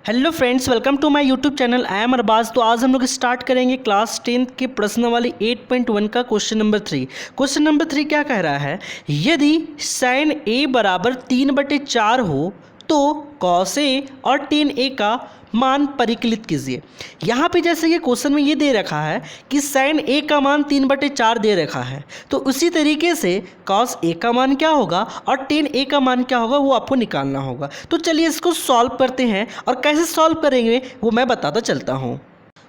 Hello friends, welcome to my YouTube channel. I am Arbaz. तो आज हम लोग स्टार्ट करेंगे क्लास 10th के प्रश्नावली 8.1 का क्वेश्चन नंबर 3। क्वेश्चन नंबर 3 क्या कह रहा है, यदि sin a बराबर 3/4 हो तो cos a और tan a का मान परिकलित कीजिए। यहाँ पे जैसे कि क्वेश्चन में ये दे रखा है कि sin a का मान 3/4 दे रखा है, तो उसी तरीके से cos a का मान क्या होगा और tan a का मान क्या होगा वो आपको निकालना होगा। तो चलिए इसको सॉल्व करते हैं और कैसे सॉल्व करेंगे वो मैं बताता चलता हूँ।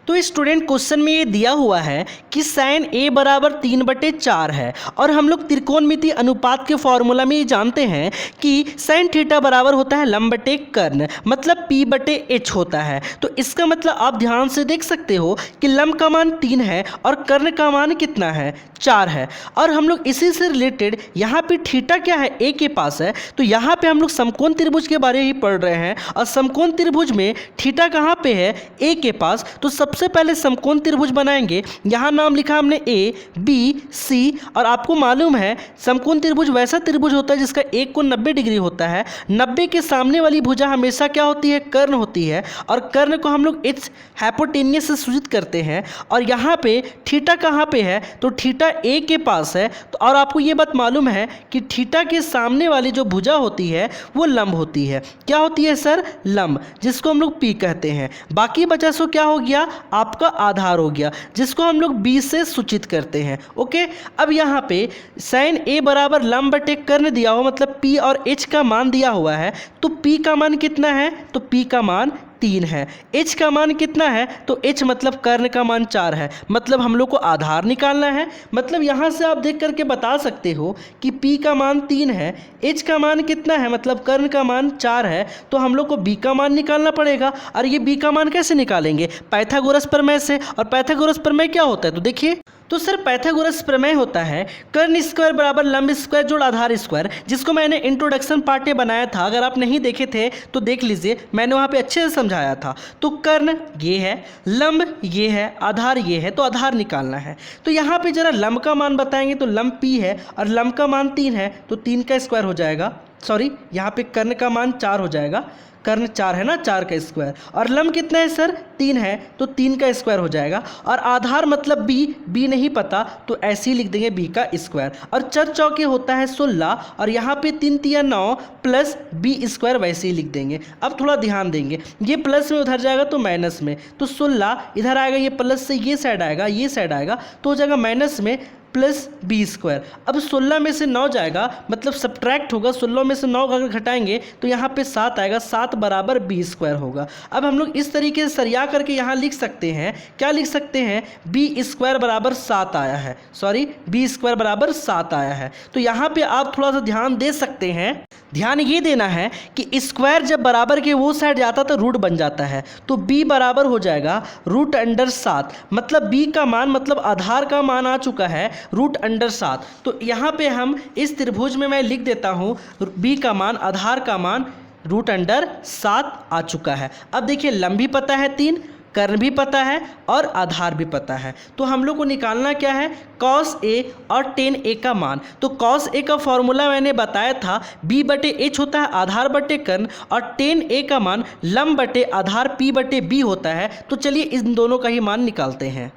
तो स्टूडेंट क्वेश्चन में ये दिया हुआ है कि sin a बराबर 3/4 है और हम लोग त्रिकोणमिति अनुपात के फॉर्मूला में ये जानते हैं कि sin थीटा बराबर होता है लंब बटे कर्ण, मतलब p/h होता है। तो इसका मतलब आप ध्यान से देख सकते हो कि लंब का मान 3 है और कर्ण का मान कितना है, 4 है। और हम लोग इसी से रिलेटेड यहाँ पे थीटा क्या है, a के पास है, तो यहाँ पे हम लोग समकोण त्रिभुज के बारे में ही पढ़ रहे हैं और समकोण त्रिभुज में थीटा कहाँ पे है, a के पास। तो सबसे पहले समकोण त्रिभुज बनाएंगे। यहाँ नाम लिखा हमने ए बी सी, और आपको मालूम है समकोण त्रिभुज वैसा त्रिभुज होता है जिसका एक कोण 90 डिग्री होता है। 90 के सामने वाली भुजा हमेशा क्या होती है, कर्ण होती है, और कर्ण को हम लोग इस हाइपोटेनियस से सूचित करते हैं। और यहाँ पे थीटा कहाँ पे है, तो थीटा ए के पास है। तो और आपको ये बात मालूम है कि थीटा के सामने वाली जो भुजा होती है वो लंब होती है। क्या होती है सर, लंब, जिसको हम लोग पी कहते हैं। बाकी बचा सो क्या हो गया, आपका आधार हो गया, जिसको हम लोग बी से सूचित करते हैं। ओके, अब यहाँ पे sin a बराबर लंब बटे कर्ण दिया हुआ, मतलब p और h का मान दिया हुआ है। तो p का मान कितना है, तो p का मान 3 है। h का मान कितना है, तो h मतलब कर्ण का मान 4 है, मतलब हम लोग को आधार निकालना है। मतलब यहाँ से आप देख करके बता सकते हो कि p का मान 3 है, h का मान कितना है, मतलब कर्ण का मान 4 है। तो हम लोग को b का मान निकालना पड़ेगा। और ये b का मान कैसे निकालेंगे, पाइथागोरस प्रमेय से। और पाइथागोरस प्रमेय क्या होता है, तो देखिए, तो सर पाइथागोरस प्रमेय होता है कर्ण स्क्वायर बराबर लंब स्क्वायर जोड़ आधार स्क्वायर, जिसको मैंने इंट्रोडक्शन पार्ट में बनाया था। अगर आप नहीं देखे थे तो देख लीजिए, मैंने वहाँ पे अच्छे से समझाया था। तो कर्ण ये है, लंब ये है, आधार ये है, तो आधार निकालना है। तो यहाँ पे जरा लंब का मान बताएंगे, तो लंब p है और लंब का मान 3 है, तो 3 का स्क्वायर हो जाएगा। सॉरी, यहाँ पे कर्ण का मान 4 हो जाएगा, कर्ण 4 है ना, 4 का स्क्वायर। और लंब कितना है सर, 3 है, तो 3 का स्क्वायर हो जाएगा। और आधार मतलब b नहीं पता तो ऐसे ही लिख देंगे b का स्क्वायर। और चर चौके होता है 16, और यहाँ पे 3 तिया 9 प्लस b स्क्वायर वैसे ही लिख देंगे। अब थोड़ा ध्यान देंगे, ये प्लस में उधर जाएगा तो माइनस में, तो 16 इधर आएगा, ये प्लस से ये साइड आएगा, ये साइड आएगा, तो हो जाएगा माइनस में प्लस बी स्क्वायर। अब 16 में से 9 जाएगा, मतलब सब्ट्रैक्ट होगा, 16 में से 9 अगर घटाएंगे तो यहाँ पे 7 आएगा, 7 बराबर बी स्क्वायर होगा। अब हम लोग इस तरीके से सरिया करके यहाँ लिख सकते हैं, क्या लिख सकते हैं, बी स्क्वायर बराबर 7 आया है, सॉरी बी स्क्वायर बराबर 7 आया है। तो यहाँ पे आप थोड़ा सा ध्यान दे सकते हैं। ध्यान ये देना है कि स्क्वायर जब बराबर के वो साइड जाता तो रूट बन जाता है, तो b बराबर हो जाएगा √7, मतलब b का मान, मतलब आधार का मान आ चुका है √7। तो यहाँ पे हम इस त्रिभुज में मैं लिख देता हूँ b का मान, आधार का मान √7 आ चुका है। अब देखिए, लंब भी पता है 3, कर्ण भी पता है और आधार भी पता है। तो हम लोग को निकालना क्या है, cos a और tan a का मान। तो cos a का फॉर्मूला मैंने बताया था, b/h होता है आधार बटे कर्ण, और tan a का मान लंब बटे आधार p/b होता है। तो चलिए इन दोनों का ही मान निकालते हैं।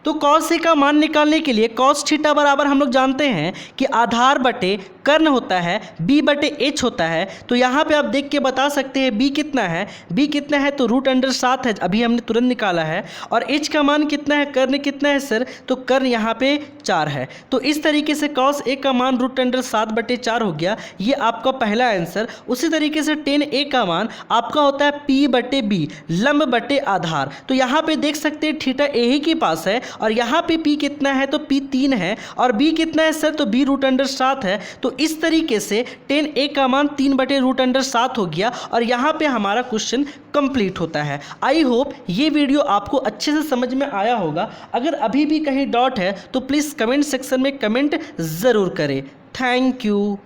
तो cos a का मान निकालने के लिए cos थीटा बराबर हम लोग जानते हैं कि आधार बटे कर्ण होता है, b/h होता है। तो यहाँ पे आप देख के बता सकते हैं b कितना है, b कितना है, तो √7 है, अभी हमने तुरंत निकाला है। और h का मान कितना है, कर्ण कितना है सर, तो कर्ण यहाँ पे 4 है। तो इस तरीके से cos a का मान √7/4 हो गया, ये आपका पहला आंसर। उसी तरीके से tan a का मान आपका होता है p/b, लंब बटे आधार। तो यहाँ पे देख सकते हैं थीटा a ही के पास है, और यहाँ पे p कितना है, तो p 3 है, और b कितना है सर, तो b √7 है। तो इस तरीके से tan a का मान 3/√7 हो गया, और यहाँ पे हमारा क्वेश्चन कंप्लीट होता है। आई होप ये वीडियो आपको अच्छे से समझ में आया होगा। अगर अभी भी कहीं डाउट है तो प्लीज़ कमेंट सेक्शन में कमेंट ज़रूर करें। Thank you.